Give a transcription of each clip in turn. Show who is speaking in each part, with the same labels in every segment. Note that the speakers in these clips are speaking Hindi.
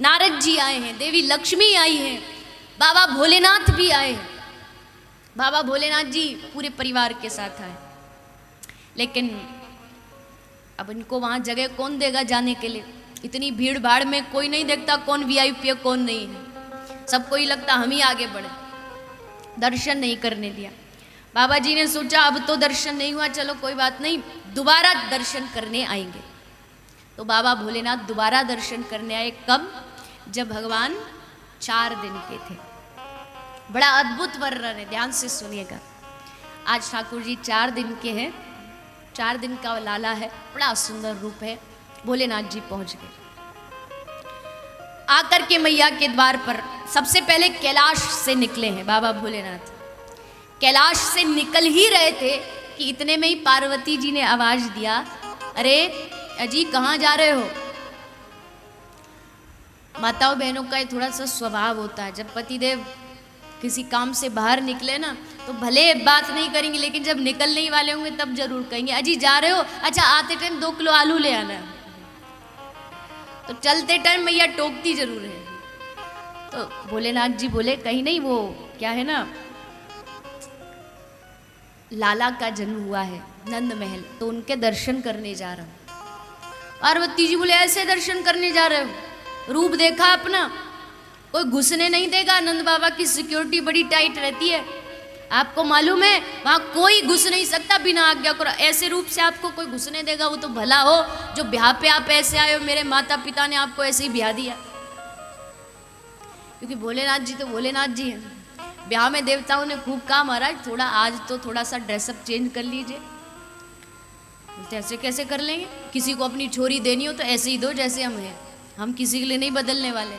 Speaker 1: नारद जी आए हैं, देवी लक्ष्मी आई हैं, बाबा भोलेनाथ भी आए हैं। बाबा भोलेनाथ जी पूरे परिवार के साथ आए, लेकिन अब इनको वहाँ जगह कौन देगा जाने के लिए? इतनी भीड़ भाड़ में कोई नहीं देखता कौन वीआईपी है कौन नहीं है, सबको ही लगता हम ही आगे बढ़े। दर्शन नहीं करने दिया। बाबा जी ने सोचा अब तो दर्शन नहीं हुआ, चलो कोई बात नहीं, दोबारा दर्शन करने आएंगे। तो बाबा भोलेनाथ दोबारा दर्शन करने आए। कब? जब भगवान 4 दिन के थे। बड़ा अद्भुत वर्णन है, ध्यान से सुनिएगा। आज ठाकुर जी 4 दिन के हैं, 4 दिन का लाला है, बड़ा सुंदर रूप है। भोलेनाथ जी पहुंच गए। आकर के मैया के द्वार पर सबसे पहले कैलाश से निकले हैं बाबा भोलेनाथ। कैलाश से निकल ही रहे थे कि इतने में ही पार्वती जी ने आवाज दिया, अरे अजी कहाँ जा रहे हो? माताओं बहनों का ये थोड़ा सा स्वभाव होता है, जब पतिदेव किसी काम से बाहर निकले ना तो भले बात नहीं करेंगे, लेकिन जब निकलने ही वाले होंगे तब जरूर कहेंगे, अजी जा रहे हो? अच्छा आते टाइम 2 किलो आलू ले आना। तो चलते टाइम मैया टोकती जरूर है। तो भोलेनाथ जी बोले कहीं नहीं, वो क्या है ना, लाला का जन्म हुआ है नंद महल, तो उनके दर्शन करने जा रहा हूं। पार्वती जी बोले ऐसे दर्शन करने जा रहे हो? रूप देखा अपना, कोई घुसने नहीं देगा। नंद बाबा की सिक्योरिटी बड़ी टाइट रहती है, आपको मालूम है, वहां कोई घुस नहीं सकता बिना आज्ञा को। ऐसे रूप से आपको कोई घुसने देगा वो तो भला हो, जो ब्याह पे आप ऐसे आए हो, मेरे माता पिता ने आपको ऐसे ही ब्याह दिया। क्योंकि भोलेनाथ जी तो भोलेनाथ जी हैं। ब्याह में देवताओं ने खूब कहा महाराज थोड़ा आज तो थोड़ा सा ड्रेसअप चेंज कर लीजिए। बोलते ऐसे कैसे कर लेंगे? किसी को अपनी छोरी देनी हो तो ऐसे ही दो जैसे हम हैं, हम किसी के लिए नहीं बदलने वाले।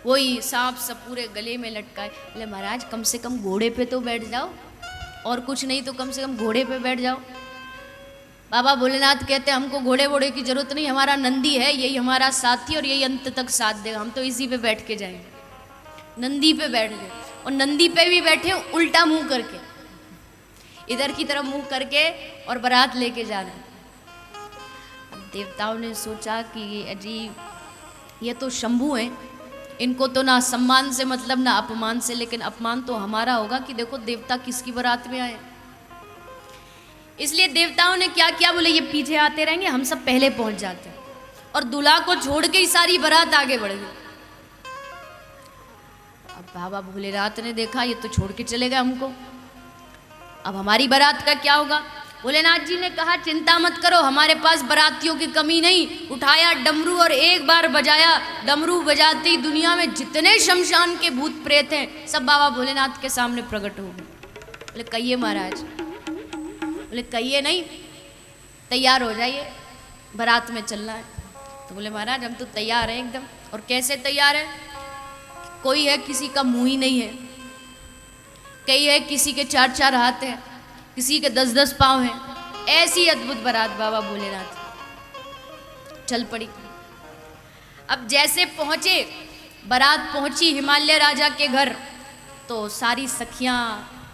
Speaker 1: वही सांप सब पूरे गले में लटकाए। बोले महाराज कम से कम घोड़े पे तो बैठ जाओ, और कुछ नहीं तो कम से कम घोड़े पे बैठ जाओ। बाबा भोलेनाथ कहते हैं हमको घोड़े वोड़े की जरूरत नहीं, हमारा नंदी है, यही हमारा साथी और यही अंत तक साथ देगा, हम तो इसी पे बैठ के जाएंगे। नंदी पे बैठ गए, और नंदी पे भी बैठे उल्टा मुंह करके, इधर की तरफ मुंह करके, और बारात लेके जा रहे हैं। अब देवताओं ने सोचा कि अजी ये तो शंभू हैं, इनको तो ना सम्मान से मतलब ना अपमान से, लेकिन अपमान तो हमारा होगा कि देखो देवता किसकी बारात में आए। इसलिए देवताओं ने क्या किया, बोले ये पीछे आते रहेंगे, हम सब पहले पहुंच जाते हैं। और दूल्हा को छोड़ के ही सारी बारात आगे बढ़ गई। अब बाबा भोलेनाथ ने देखा ये तो छोड़ के चले गए हमको, अब हमारी बारात का क्या होगा? भोलेनाथ जी ने कहा चिंता मत करो, हमारे पास बारातियों की कमी नहीं। उठाया डमरू और एक बार बजाया, डमरू बजाते ही दुनिया में जितने शमशान के भूत प्रेत हैं सब बाबा भोलेनाथ के सामने प्रकट हो गए। बोले कहिए महाराज, बोले कहिए नहीं, तैयार हो जाइए, बारात में चलना है। तो बोले महाराज हम तो तैयार हैं एकदम। और कैसे तैयार है? कोई है किसी का मुंह ही नहीं है, कई है किसी के 4-4 हाथ हैं, किसी के 10-10 पाँव हैं। ऐसी अद्भुत बारात बाबा भोलेनाथ चल पड़ी। अब जैसे पहुंचे, बारात पहुंची हिमालय राजा के घर, तो सारी सखियां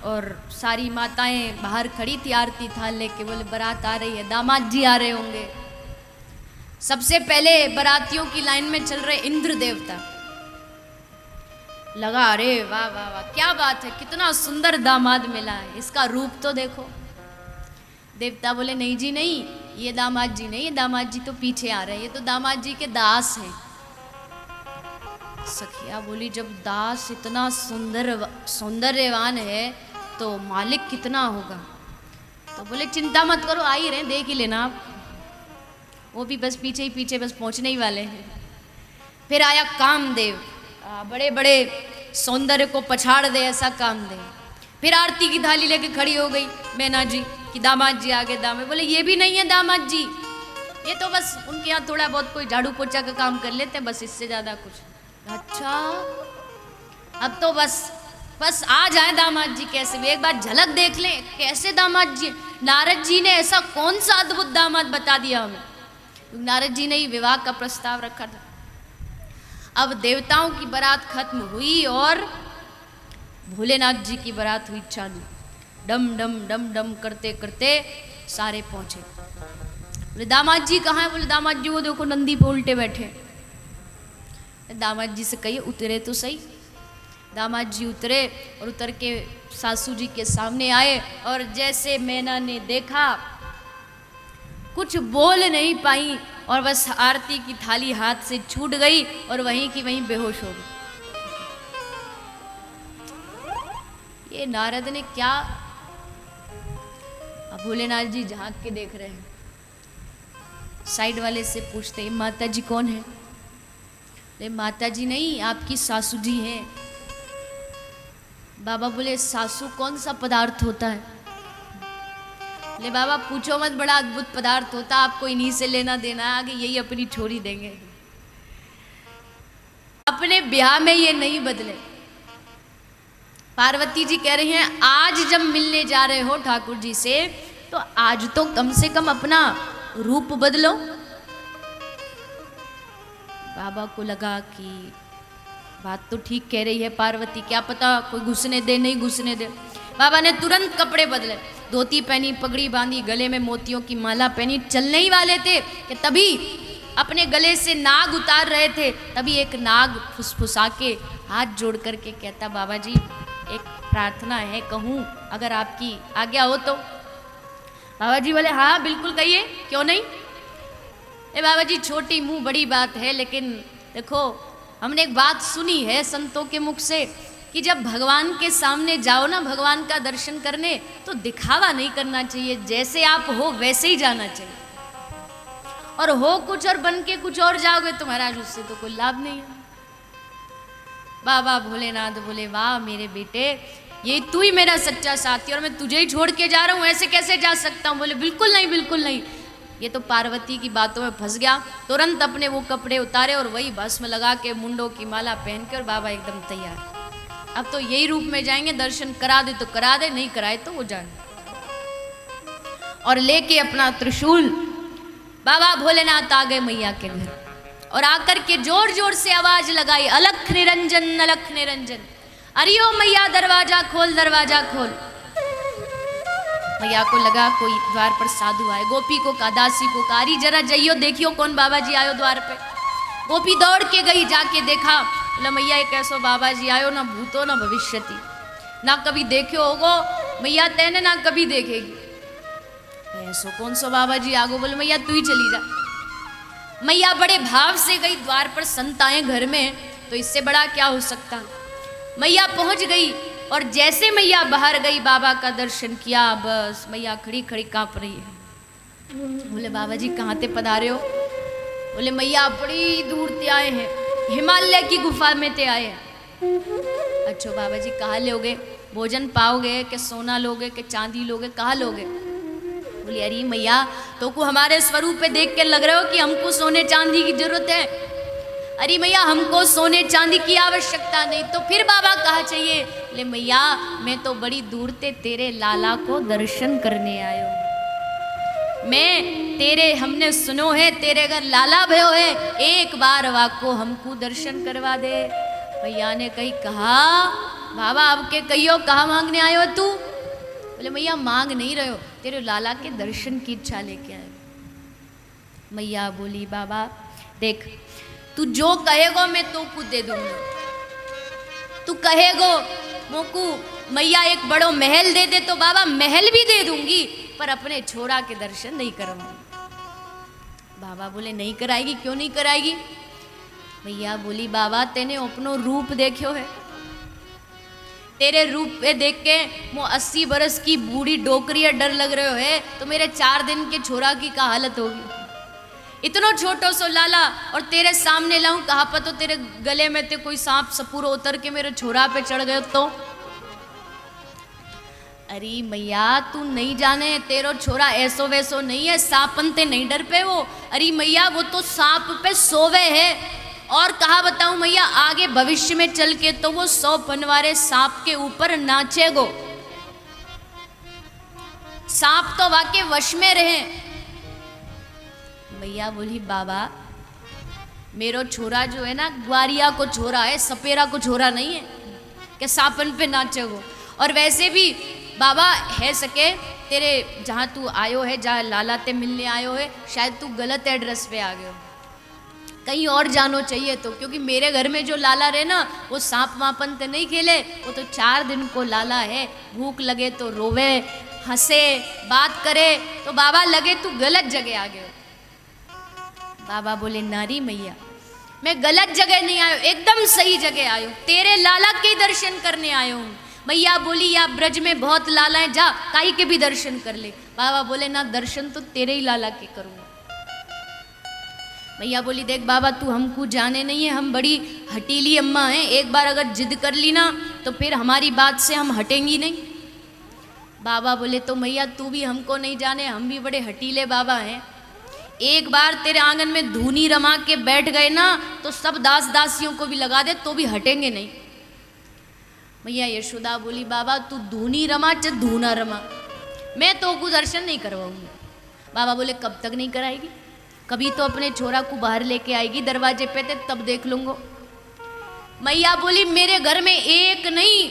Speaker 1: और सारी माताएं बाहर खड़ी थी आरती थाल लेके। बोले बारात आ रही है, दामाद जी आ रहे होंगे। सबसे पहले बारातियों की लाइन में चल रहे इंद्र देवता। लगा अरे वाह वाह वाह क्या बात है, कितना सुंदर दामाद मिला है, इसका रूप तो देखो। देवता बोले नहीं जी नहीं, ये दामाद जी नहीं, ये दामाद जी तो पीछे आ रहे हैं, ये तो दामाद जी के दास हैं। सखिया बोली जब दास इतना सौंदर्यवान है तो मालिक कितना होगा? तो बोले चिंता मत करो, आ ही रहे, देख ही लेना आप, वो भी बस पीछे ही पीछे बस पहुंचने ही वाले हैं। फिर आया कामदेव, बड़े बड़े सौंदर्य को पछाड़ दे ऐसा कामदेव। फिर आरती की थाली लेके खड़ी हो गई मैना जी कि दामाद जी आगे। दामाद बोले ये भी नहीं है दामाद जी, ये तो बस उनके यहाँ थोड़ा बहुत कोई झाड़ू पोछा का काम कर लेते, बस इससे ज्यादा कुछ। अच्छा अब तो बस आ जाए दामाद जी, कैसे भी एक बार झलक देख लें कैसे दामाद जी। नारद जी ने ऐसा कौन सा अद्भुत दामाद बता दिया हमें, नारद जी ने ही विवाह का प्रस्ताव रखा था। अब देवताओं की बारात खत्म हुई और भोलेनाथ जी की बारात हुई चालू। डम डम डम डम करते करते सारे पहुंचे। बोले दामाद जी कहाँ है? बोले दामाद जी वो देखो नंदी पे उल्टे बैठे। दामाद जी से कहिए उतरे तो सही। दामाद जी उतरे और उतर के सासू जी के सामने आए और जैसे मैना ने देखा कुछ बोल नहीं पाई और बस आरती की थाली हाथ से छूट गई और वहीं की वहीं बेहोश हो गई। ये नारद ने क्या, अब भोलेनाथ जी झांक के देख रहे हैं। साइड वाले से पूछते हैं माता जी कौन है? ले माता जी नहीं, आपकी सासू जी हैं। बाबा बोले सासू कौन सा पदार्थ होता है? ले बाबा पूछो मत, बड़ा अद्भुत पदार्थ होता, आपको इन्हीं से लेना देना है, आगे यही अपनी छोरी देंगे। अपने ब्याह में ये नहीं बदले। पार्वती जी कह रही हैं आज जब मिलने जा रहे हो ठाकुर जी से तो आज तो कम से कम अपना रूप बदलो। बाबा को लगा कि बात तो ठीक कह रही है पार्वती, क्या पता कोई घुसने दे नहीं घुसने दे। बाबा ने तुरंत कपड़े बदले, धोती पहनी, पगड़ी बांधी, गले में मोतियों की माला पहनी। चलने ही वाले थे कि तभी अपने गले से नाग उतार रहे थे, तभी एक नाग फुसफुसा के हाथ जोड़ करके कहता बाबा जी एक प्रार्थना है, कहूँ अगर आपकी आज्ञा हो तो। बाबा जी बोले हाँ बिल्कुल कहिए, क्यों नहीं। बाबा जी छोटी मुंह बड़ी बात है, लेकिन देखो हमने एक बात सुनी है संतों के मुख से कि जब भगवान के सामने जाओ ना भगवान का दर्शन करने तो दिखावा नहीं करना चाहिए, जैसे आप हो वैसे ही जाना चाहिए। और हो कुछ और बन के कुछ और जाओगे तो महाराज उससे तो कोई लाभ नहीं है। बाबा भोलेनाथ बोले वाह मेरे बेटे, ये तू ही मेरा सच्चा साथी और मैं तुझे ही छोड़ के जा रहा हूँ, ऐसे कैसे जा सकता हूँ। बोले बिल्कुल नहीं बिल्कुल नहीं। ये तो पार्वती की बातों में फंस गया, तुरंत अपने वो कपड़े उतारे और वही भस्म लगा के मुंडों की माला पहन के और बाबा एकदम तैयार। अब तो यही रूप में जाएंगे, दर्शन करा दे तो करा दे, नहीं कराए तो वो जाने। और लेके अपना त्रिशूल बाबा भोलेनाथ आ गए मैया के घर और आकर के जोर जोर से आवाज लगाई अलख निरंजन अलख निरंजन, अरियो मैया दरवाजा खोल दरवाजा खोल। मैया को लगा कोई द्वार पर साधु आए, गोपी को कहा दासी को कहा अरे जरा जाइयो देखियो कौन बाबा जी आयो द्वार पे। गोपी दौड़ के गई, जाके देखा, बोला मैया एक ऐसो बाबा जी आयो ना भूतो ना भविष्यति, ना कभी देखे होगो मैया तेने ना कभी देखेगी। ऐसो कौन सो बाबा जी आगो? बोले मैया तू ही चली जा। मैया बड़े भाव से गई, द्वार पर संत आए घर में तो इससे बड़ा क्या हो सकता। मैया पहुंच गई और जैसे मैया बाहर गई बाबा का दर्शन किया, बस मैया खड़ी खड़ी कांप रही है। बोले बाबा जी कहाँ ते पधारे हो? बोले मैया बड़ी दूर ते आए हैं, हिमालय की गुफा में ते आए हैं। अच्छा बाबा जी कहाँ लोगे? भोजन पाओगे कि सोना लोगे कि चांदी लोगे, कहाँ लोगे? बोली अरे मैया तो को हमारे स्वरूप पे देख के लग रहे हो कि हमको सोने चांदी की जरूरत है। अरे मैया हमको सोने चांदी की आवश्यकता नहीं, तो फिर बाबा कहाँ चाहिए? ले मैया मैं तो बड़ी दूर से तेरे लाला को दर्शन करने आयो, मैं तेरे हमने सुनो है तेरे घर लाला भयो है, एक बार वाको हमको दर्शन करवा दे। मैया ने कही कहा बाबा आपके कहियो कहाँ मांगने आयो तू? बोले मैया मांग नहीं रहे हो, तेरे लाला के दर्शन की इच्छा लेके आए। मैया बोली बाबा देख तू जो कहेगो मैं तो को दे दूंगी, तू कहेगो मोकू मैया एक बड़ो महल दे दे तो बाबा महल भी दे दूंगी, पर अपने छोरा के दर्शन नहीं कराऊंगी। बाबा बोले नहीं कराएगी, क्यों नहीं कराएगी? मैया बोली बाबा तेने अपनो रूप देखो है, तेरे रूप पे देख के वो 80 बरस की बूढ़ी डोकरी डर लग रहे हो है, तो मेरे 4 दिन के छोरा की क्या हालत होगी? इतनो छोटो सो लाला और तेरे सामने लाऊं, कहा पर तो तेरे गले में ते कोई सांप सपूरो उतर के मेरे छोरा पे चढ़ गए तो। अरे मैया तू नहीं जाने तेरो छोरा ऐसो वैसो नहीं है, सांपन ते नहीं डर पे वो। अरे मैया वो तो सांप पे सोवे है, और कहा बताऊं मैया आगे भविष्य में चल के तो वो 100 पनवारे सांप के ऊपर नाचेगो। सांप तो वाके वश में रहे। मैया बोली बाबा मेरो छोरा जो है ना ग्वारिया को छोरा है, सपेरा को छोरा नहीं है कि सांपन पे नाचेगो। और वैसे भी बाबा है सके तेरे जहाँ तू आयो है, जहाँ लाला ते मिलने आयो है, शायद तू गलत एड्रेस पे आ गयो। कहीं और जानो चाहिए तो, क्योंकि मेरे घर में जो लाला रहे ना वो सांप वापन तो नहीं खेले, वो तो 4 दिन को लाला है। भूख लगे तो रोवे, हंसे, बात करे, तो बाबा लगे तू गलत जगह आ गए। बाबा बोले नारी मैया मैं गलत जगह नहीं आयो, एकदम सही जगह आयो, तेरे लाला के दर्शन करने आयो हूँ। मैया बोली या ब्रज में बहुत लाला है, जा काई के भी दर्शन कर ले। बाबा बोले ना दर्शन तो तेरे ही लाला के करूँगा। मैया बोली देख बाबा तू हमको जाने नहीं है, हम बड़ी हटीली अम्मा हैं, एक बार अगर जिद कर ली ना तो फिर हमारी बात से हम हटेंगी नहीं। बाबा बोले तो मैया तू भी हमको नहीं जाने, हम भी बड़े हटीले बाबा हैं, एक बार तेरे आंगन में धूनी रमा के बैठ गए ना तो सब दास दासियों को भी लगा दे तो भी हटेंगे नहीं। मैया यशोदा बोली बाबा तू धूनी रमा चाहे धूना रमा, मैं तो को दर्शन नहीं करवाऊंगी। बाबा बोले कब तक नहीं कराएगी, कभी तो अपने छोरा को बाहर लेके आएगी दरवाजे पे थे तब देख लूंगो। मैया बोली मेरे घर में एक नहीं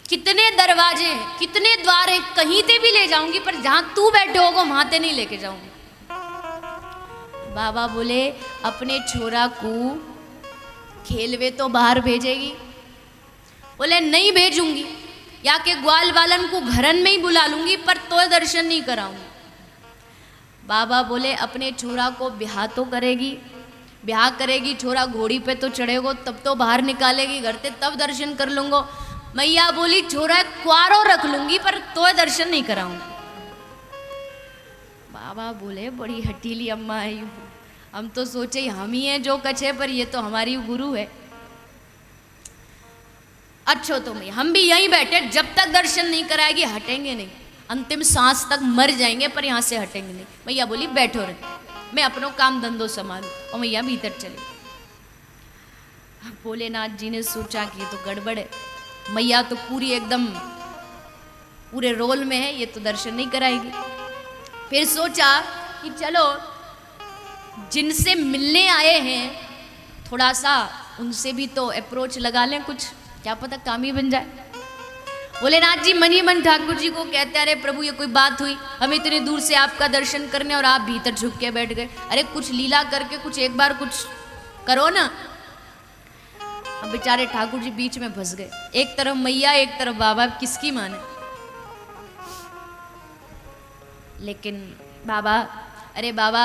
Speaker 1: कितने दरवाजे हैं, कितने द्वार हैं, कहीं ते भी ले जाऊंगी पर जहां तू बैठे होगा वहां ते नहीं लेके जाऊंगी। बाबा बोले अपने छोरा को खेलवे तो बाहर भेजेगी, बोले नहीं भेजूंगी, या के ग्वाल वालन को घरन में ही बुला लूंगी पर तो दर्शन नहीं कराऊंगी। बाबा बोले अपने छोरा को ब्याह तो करेगी, ब्याह करेगी, छोरा घोड़ी पे तो चढ़ेगो तब तो बाहर निकालेगी घर से तब दर्शन कर लूंगो। मैया बोली छोरा क्वारो रख लूंगी पर तो दर्शन नहीं कराऊंगी। बाबा बोले बड़ी हटीली अम्मा है यूं, हम तो सोचे हम ही हैं जो कछे पर ये तो हमारी गुरु है। अच्छो तो मैं हम भी यहीं बैठे, जब तक दर्शन नहीं कराएगी हटेंगे नहीं, अंतिम सांस तक मर जाएंगे पर यहाँ से हटेंगे नहीं। मैया बोली बैठो रे मैं अपनो काम धंधो संभालू, और मैया भीतर चली। भोलेनाथ जी ने सोचा कि ये तो गड़बड़ है, मैया तो पूरी एकदम पूरे रोल में है, ये तो दर्शन नहीं कराएगी। फिर सोचा कि चलो जिनसे मिलने आए हैं थोड़ा सा उनसे भी तो अप्रोच लगा लें, कुछ क्या पता काम ही बन जाए। भोलेनाथ जी मन ही मन ठाकुर जी को कहते अरे प्रभु ये कोई बात हुई, हम इतने दूर से आपका दर्शन करने और आप भीतर झुक के बैठ गए, अरे कुछ लीला करके कुछ एक बार कुछ करो ना। अब बेचारे ठाकुर जी बीच में फंस गए, एक तरफ मैया एक तरफ बाबा, किसकी माने। लेकिन बाबा अरे बाबा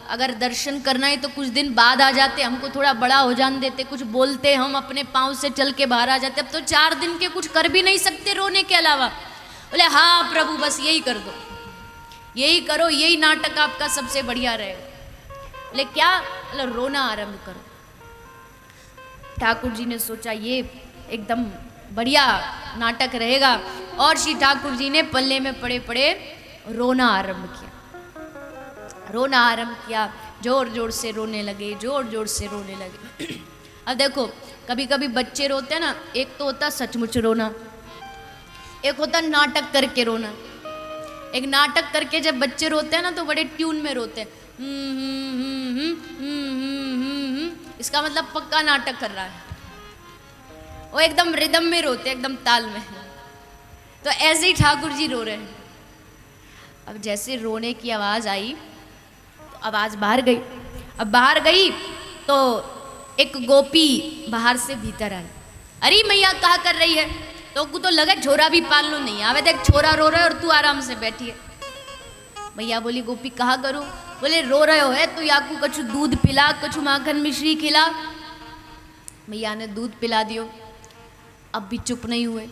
Speaker 1: अगर दर्शन करना है तो कुछ दिन बाद आ जाते, हमको थोड़ा बड़ा हो जाने देते, कुछ बोलते, हम अपने पाँव से चल के बाहर आ जाते, अब तो 4 दिन के कुछ कर भी नहीं सकते रोने के अलावा। बोले हाँ प्रभु बस यही कर दो, यही करो, यही नाटक आपका सबसे बढ़िया रहेगा। बोले क्या, बोले रोना आरंभ करो। ठाकुर जी ने सोचा ये एकदम बढ़िया नाटक रहेगा, और श्री ठाकुर जी ने पल्ले में पड़े पड़े रोना आरंभ किया। रोना आरंभ किया, जोर जोर से रोने लगे, जोर जोर से रोने लगे। अब देखो कभी कभी बच्चे रोते हैं ना, एक तो होता सचमुच रोना, एक होता नाटक करके रोना। एक नाटक करके जब बच्चे रोते हैं ना तो बड़े ट्यून में रोते हैं, इसका मतलब पक्का नाटक कर रहा है, वो एकदम रिदम में रोते, एकदम ताल में। तो ऐसे ही ठाकुर जी रो रहे हैं। अब जैसे रोने की आवाज आई तो आवाज बाहर गई। अब बाहर गई तो एक गोपी बाहर से भीतर आई, अरे मैया क्या कर रही है, तो को तो लगे छोरा भी पाल लो नहीं आवे, देख छोरा रो रहा है और तू आराम से बैठी है। मैया बोली गोपी कहा करूं, बोले रो रहे हो है तो याकू कछु दूध पिला, कछु माखन मिश्री खिला। मैया ने दूध पिला दियो, अब भी चुप नहीं हुए।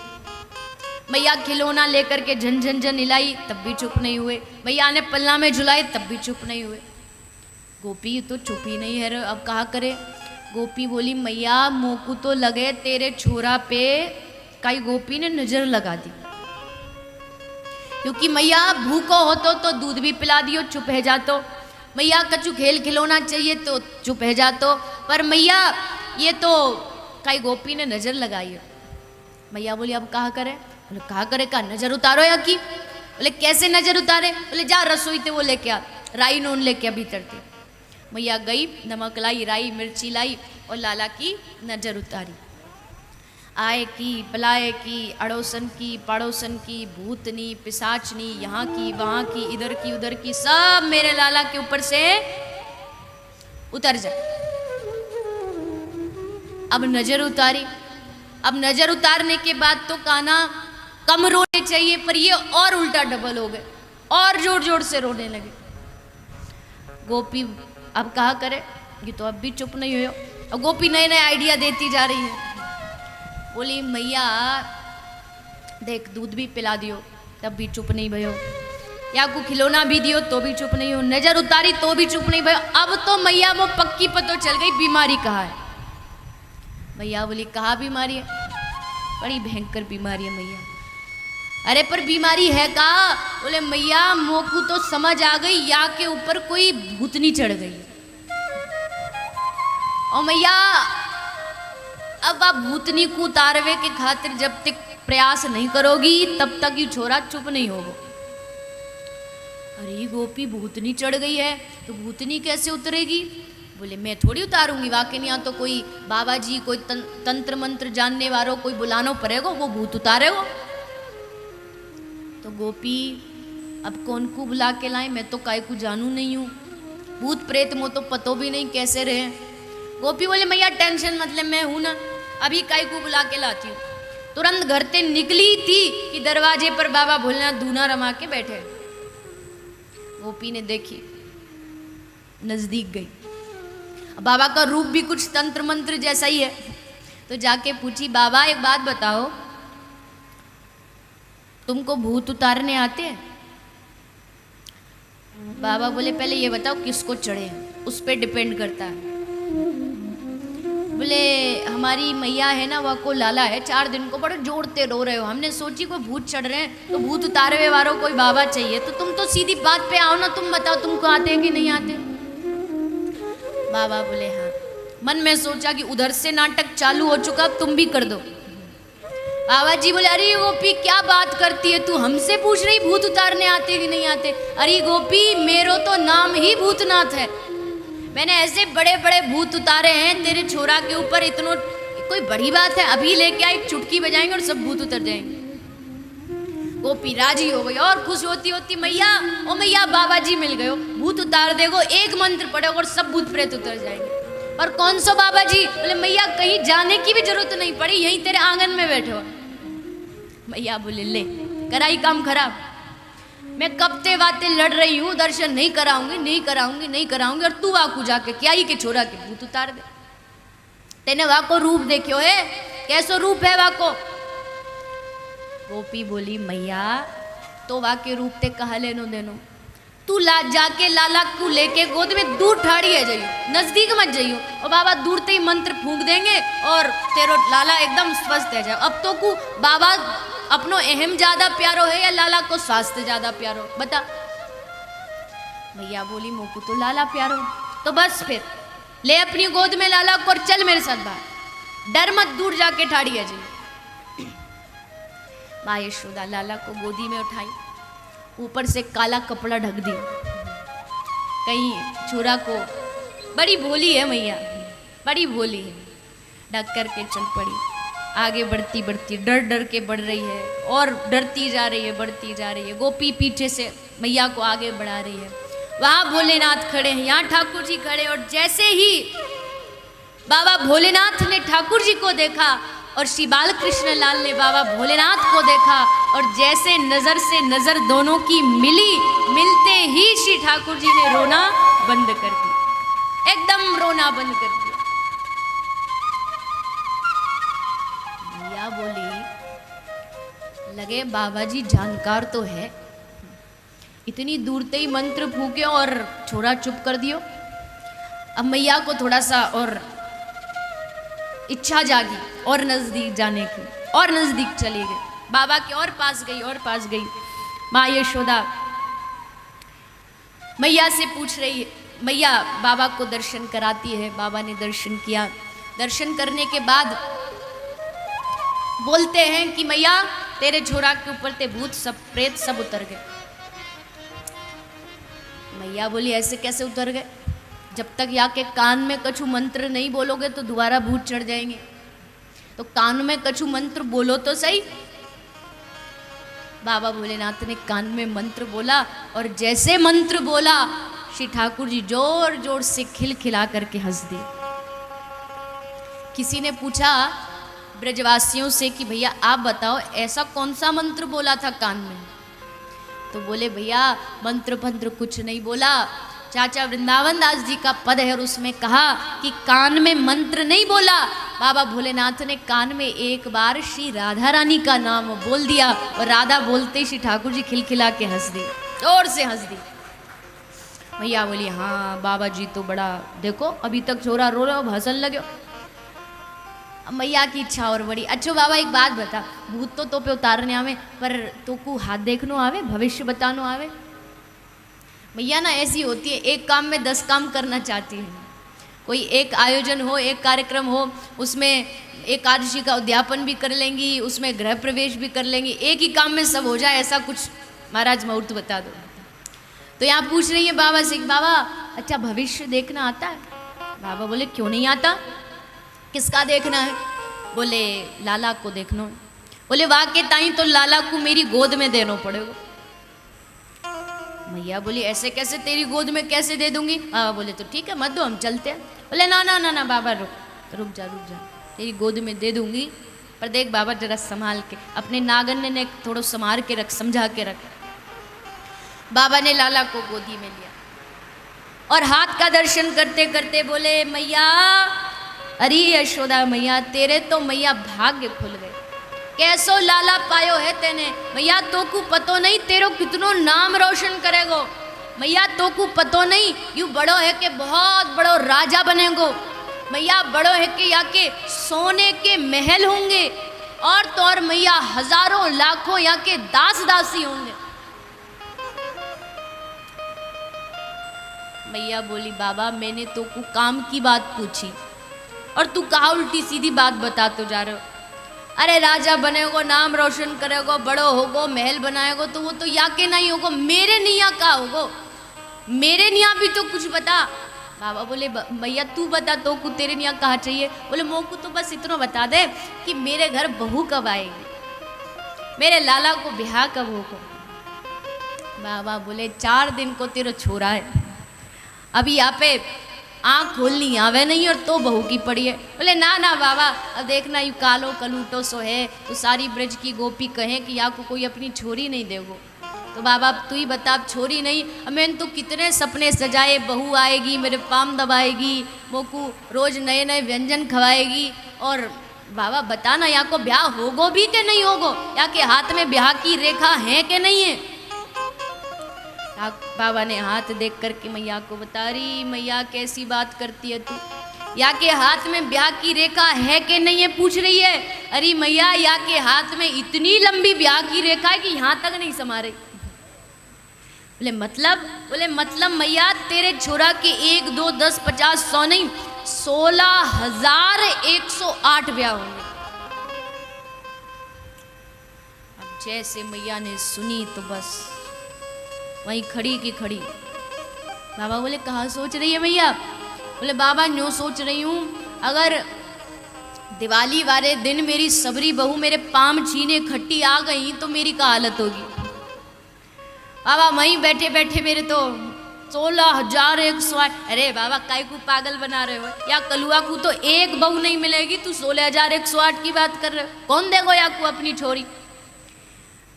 Speaker 1: मैया खिलौना लेकर के झन झन झन हिलाई, तब भी चुप नहीं हुए। मैया ने पल्ला में झुलाई, तब भी चुप नहीं हुए। गोपी तो चुप ही नहीं है, अब कहा करे। गोपी बोली मैया मोकू तो लगे तेरे छोरा पे कई गोपी ने नजर लगा दी, क्योंकि मैया भूखो हो तो दूध भी पिला दियो चुप है जातो, मैया कछु खेल खिलौना चाहिए तो चुप है जातो, पर मैया ये तो कई गोपी ने नजर लगाई है। मैया बोली अब कहा करे, बोले कहा करे का नजर उतारो या की। बोले कैसे नजर उतारे, बोले जा रसोई थे वो लेके आ, राई नून लेके आ भीतर थे। मैया गई, नमक लाई, राई मिर्ची लाई और लाला की नजर उतारी। आए की पलाए की, अड़ोसन की पड़ोसन की, भूतनी पिशाचनी, यहाँ की वहाँ की, इधर की उधर की, सब मेरे लाला के ऊपर से उतर जाए। अब नजर उतारी। अब नजर उतारने के बाद तो कान्हा कम रोने चाहिए, पर ये और उल्टा डबल हो गए और जोर जोर से रोने लगे। गोपी अब कहा करे, ये तो अब भी चुप नहीं हुए। और गोपी नए नए आइडिया देती जा रही है। बोली मैया देख दूध भी पिला दियो तब भी चुप नहीं भयो, या को खिलौना भी दियो तो भी चुप नहीं हो, नजर उतारी तो भी चुप नहीं भयो। अब तो मैया वो पक्की पतो चल गई बीमारी कहाँ है। मैया बोली कहाँ बीमारी है? बड़ी भयंकर बीमारी है मैया। अरे पर बीमारी है कहाँ? बोले मैया मोकू तो समझ आ गई, या के ऊपर कोई भूतनी चढ़ गई। और मैया अब आप भूतनी को उतारवे के खातिर जब तक प्रयास नहीं करोगी तब तक ये छोरा चुप नहीं होगा। अरे गोपी भूतनी चढ़ गई है तो भूतनी कैसे उतरेगी? बोले मैं थोड़ी उतारूंगी, वाकई नहीं तो कोई बाबा जी कोई तंत्र मंत्र जानने वालों कोई बुलाना पड़ेगा, वो भूत उतारेगा। तो गोपी अब कौन को बुला के लाए? मैं तो काय को जानू नहीं हूँ, भूत प्रेत मो तो पतो भी नहीं कैसे रहे। गोपी बोले मैया टेंशन मतलब मैं हूं ना, अभी काय को बुला के लाती हूँ। तुरंत घर से निकली थी कि दरवाजे पर बाबा भोलेनाथ दूना रमा के बैठे। गोपी ने देखी, नजदीक गई, बाबा का रूप भी कुछ तंत्र मंत्र जैसा ही है। तो जाके पूछी बाबा एक बात बताओ, तुमको भूत उतारने आते हैं? बाबा बोले पहले ये बताओ किसको चढ़े, उस पर डिपेंड करता है। बोले हमारी मैया है ना, वह को लाला है, 4 दिन को बड़े जोड़ते रो रहे हो, हमने सोची कोई भूत चढ़ रहे हैं तो भूत उतारवे वालों कोई बाबा चाहिए, तो तुम तो सीधी बात पे आओ ना, तुम बताओ तुमको आते हैं कि नहीं आते? बाबा बोले हाँ। मन में सोचा कि उधर से नाटक चालू हो चुका, तुम भी कर दो। बाबा जी बोले अरे गोपी क्या बात करती है तू, हमसे पूछ रही भूत उतारने आते कि नहीं आते? अरे गोपी मेरो तो नाम ही भूतनाथ है, मैंने ऐसे बड़े बड़े भूत उतारे हैं तेरे छोरा के ऊपर, इतनो कोई बड़ी बात है? अभी लेके आए चुटकी बजाएंगे और सब भूत उतर जाएंगे। गोपी राजी हो गई और खुश होती होती मैया ओ मैया बाबा जी मिल गए, भूत उतार देगो, एक मंत्र पड़ेगा और सब भूत प्रेत उतर जाएंगे। और कौन सो बाबा जी? बोले मैया कहीं जाने की भी जरूरत नहीं पड़ी, यहीं तेरे आंगन में बैठे हो। मैया बोले ले कराई काम खराब, मैं कब ते बातें लड़ रही हूँ, दर्शन नहीं कराऊंगी नहीं कराऊंगी नहीं कराऊंगी, और तू वाकू जाके क्या ही के छोरा के भूत उतार दे। तेने वाको रूप देखो है, कैसो रूप है वाको? गोपी बोली मैया तो वाके रूप ते कहा लेनो देनो, तू ला जाके लाला को लेके गोद में दूर ठाड़ी है जाइयो, नजदीक मत जाइयो, और बाबा दूर ते ही मंत्र फूंक देंगे और तेरो लाला एकदम स्वस्थ है जाए। अब तो को बाबा अपनो अहम ज्यादा प्यारो है या लाला को स्वास्थ्य ज्यादा प्यारो बता? मैया बोली मोकू तो लाला प्यारो, तो बस फिर ले अपनी गोद में लाला को और चल मेरे साथ बाहर, डर मत, दूर जाके ठाड़ी है जी। माँ यशोदा लाला को गोदी में उठाई, ऊपर से काला कपड़ा ढक दी, कहीं छोरा को, बड़ी भोली है मैया, बड़ी भोली है, ढक करके चल पड़ी। आगे बढ़ती बढ़ती डर डर के बढ़ रही है और डरती जा रही है, बढ़ती जा रही है। गोपी पीछे से मैया को आगे बढ़ा रही है, वहां भोलेनाथ खड़े हैं, यहाँ ठाकुर जी खड़े, और जैसे ही बाबा भोलेनाथ ने ठाकुर जी को देखा और श्री बाल कृष्ण लाल ने बाबा भोलेनाथ को देखा, और जैसे नजर से नजर दोनों की मिली, मिलते ही श्री ठाकुर जी ने रोना बंद कर दिया, एकदम रोना बंद कर दिया। मैया बोली लगे बाबा जी जानकार तो है, इतनी दूर से ही मंत्र फूके और छोरा चुप कर दियो। अब मैया को थोड़ा सा और इच्छा जागी और नजदीक जाने की, और नजदीक चली गई, बाबा के और पास गई और पास गई। माँ यशोदा मैया से पूछ रही है, मैया बाबा को दर्शन कराती है। बाबा ने दर्शन किया, दर्शन करने के बाद बोलते हैं कि मैया तेरे छोरा के ऊपर ते भूत सब प्रेत सब उतर गए। मैया बोली ऐसे कैसे उतर गए? जब तक या के कान में कछु मंत्र नहीं बोलोगे तो दोबारा भूत चढ़ जाएंगे, तो कान में कछु मंत्र बोलो तो सही। बाबा भोलेनाथ ने कान में मंत्र बोला, और जैसे मंत्र बोला श्री ठाकुर जी जोर जोर से खिलखिला करके हंस दिए किसी ने पूछा ब्रजवासियों से कि भैया आप बताओ ऐसा कौन सा मंत्र बोला था कान में। तो बोले भैया मंत्र पंत्र कुछ नहीं बोला, चाचा वृंदावन दास जी का पद है और उसमें कहा कि कान में मंत्र नहीं बोला। बाबा भोलेनाथ ने कान में एक बार श्री राधा रानी का नाम बोल दिया और राधा बोलते ही श्री ठाकुर जी खिलखिला के हंस दी, जोर से हंस दी। भैया बोली हाँ बाबा जी तो बड़ा, देखो अभी तक छोरा रो रहे हो, हंसन लगे हो। मैया की इच्छा और बड़ी। अच्छा बाबा एक बात बता, भूत तो पे उतारने आवे पर तो को हाथ देखनो आवे, भविष्य बतानो आवे? मैया ना ऐसी होती है, एक काम में 10 काम करना चाहती है। कोई एक आयोजन हो, एक कार्यक्रम हो, उसमें एकादशी का उद्यापन भी कर लेंगी, उसमें गृह प्रवेश भी कर लेंगी, एक ही काम में सब हो जाए ऐसा कुछ महाराज मुहूर्त बता दो। तो यहाँ पूछ रही है बाबा से, बाबा अच्छा भविष्य देखना आता है? बाबा बोले क्यों नहीं आता, किसका देखना है? बोले लाला को देखना। बोले वाकई ताई तो लाला को मेरी गोद में देना पड़ेगा। मैया बोली ऐसे कैसे, तेरी गोद में कैसे दे दूंगी? बाबा बोले तो ठीक है मत दो, हम चलते हैं। बोले ना ना ना ना बाबा रुक जा, तेरी गोद में दे दूंगी, पर देख बाबा जरा संभाल के, अपने नागन ने थोड़ा संभाल के रख, समझा के रख। बाबा ने लाला को गोदी में लिया और हाथ का दर्शन करते करते बोले मैया, अरे यशोदा मैया तेरे तो मैया भाग्य खुल गए, कैसो लाला पायो है तेने। मैया तो को पतो नहीं तेरो कितनो नाम रोशन करेगो। मैया तो को पतो नहीं यू बड़ो है कि बहुत बड़ो राजा बनेगो। मैया बड़ो है कि या के सोने के महल होंगे और तो और मैया हजारों लाखों या के दास दासी होंगे। मैया बोली बाबा मैंने तो को काम की बात पूछी और तू कहा उल्टी सीधी बात बता तो जा रहे हो। अरे राजा बनेगो, नाम रोशन करेगो, बड़ो होगो, महल बनाएगो, तो वो तो या के नहीं होगो, मेरे निया का होगो, मेरे निया भी तो कुछ बता। बाबा बोले भैया तू बता तो को तेरे निया कहाँ चाहिए? बोले मोह को तो बस इतना बता दे कि मेरे घर बहू कब आएगी, मेरे लाला को ब्याह कब होगा। बाबा बोले 4 दिन को तेरा छोरा है, अभी यहाँ पे आँख खोलनी आवे नहीं और तो बहू की पड़ी है। बोले ना ना बाबा अब देखना यू कालो कलूटो सो है, तो सारी ब्रज की गोपी कहे कि यहाँ को कोई अपनी छोरी नहीं देगो। तो बाबा तू ही बता, अब छोरी नहीं, मैंने तो कितने सपने सजाए, बहू आएगी मेरे पाम दबाएगी, मोकू रोज नए नए व्यंजन खवाएगी। और बाबा बताना यहाँ को ब्याह होगो भी कि नहीं होगो, या के हाथ में ब्याह की रेखा है कि नहीं है? बाबा ने हाथ देख करके मैया को बता रही, मैया कैसी बात करती है तू, या के हाथ में ब्याह की रेखा है कि नहीं है पूछ रही है। अरे मैया या के हाथ में इतनी लंबी ब्याह की रेखा है कि यहाँ तक नहीं समा रही। बोले मतलब? बोले मतलब मैया तेरे छोरा के 1 2 10 50 100 नहीं 16,108 ब्याह होंगे। अब जैसे मैया ने सुनी तो बस वहीं खड़ी की खड़ी। बाबा बोले कहाँ सोच रही है मैया? बोले बाबा न्यू सोच रही हूँ, अगर दिवाली वाले दिन मेरी सबरी बहू मेरे पाम छीने खट्टी आ गई तो मेरी क्या हालत होगी। बाबा वहीं बैठे बैठे मेरे तो 16,108। अरे बाबा काय को पागल बना रहे हो, या कलुआ को तो एक बहू नहीं मिलेगी, तू 16,108 की बात कर रहे हो, कौन देगो या को अपनी छोरी।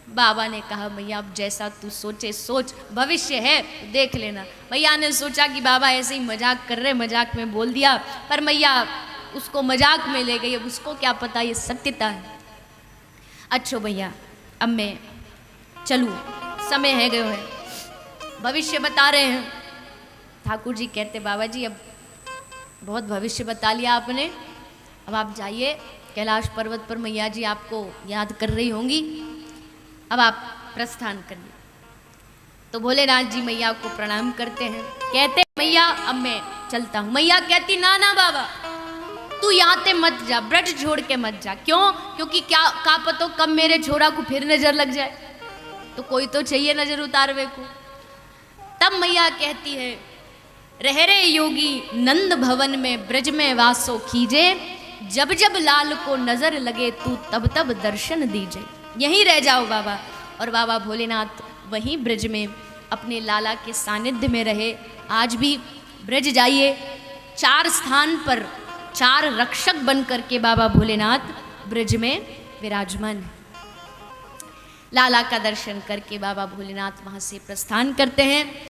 Speaker 1: बाबा ने कहा मैया अब जैसा तू सोचे सोच, भविष्य है देख लेना। मैया ने सोचा कि बाबा ऐसे ही मजाक कर रहे, मजाक में बोल दिया, पर मैया उसको मजाक में ले गई, अब उसको क्या पता ये सत्यता है। अच्छा भैया अब मैं चलूँ, समय है गयो है, भविष्य बता रहे हैं। ठाकुर जी कहते बाबा जी अब बहुत भविष्य बता लिया आपने, अब आप जाइए, कैलाश पर्वत पर मैया जी आपको याद कर रही होंगी, अब आप प्रस्थान करिए। तो भोलेनाथ जी मैया को प्रणाम करते हैं, कहते मैया अब मैं चलता हूँ। मैया कहती ना ना बाबा तू यहाँ से मत जा, ब्रज छोड़ के मत जा। क्यों? क्योंकि क्या का पतो कब मेरे छोरा को फिर नजर लग जाए, तो कोई तो चाहिए नजर उतारवे को। तब मैया कहती है रह रे योगी नंद भवन में ब्रज में वासो कीजे, जब जब लाल को नजर लगे तू तब तब दर्शन दीजे। यहीं रह जाओ बाबा। और बाबा भोलेनाथ वहीं ब्रज में अपने लाला के सानिध्य में रहे। आज भी ब्रज जाइए, 4 स्थान पर चार रक्षक बन करके बाबा भोलेनाथ ब्रज में विराजमान है। लाला का दर्शन करके बाबा भोलेनाथ वहाँ से प्रस्थान करते हैं।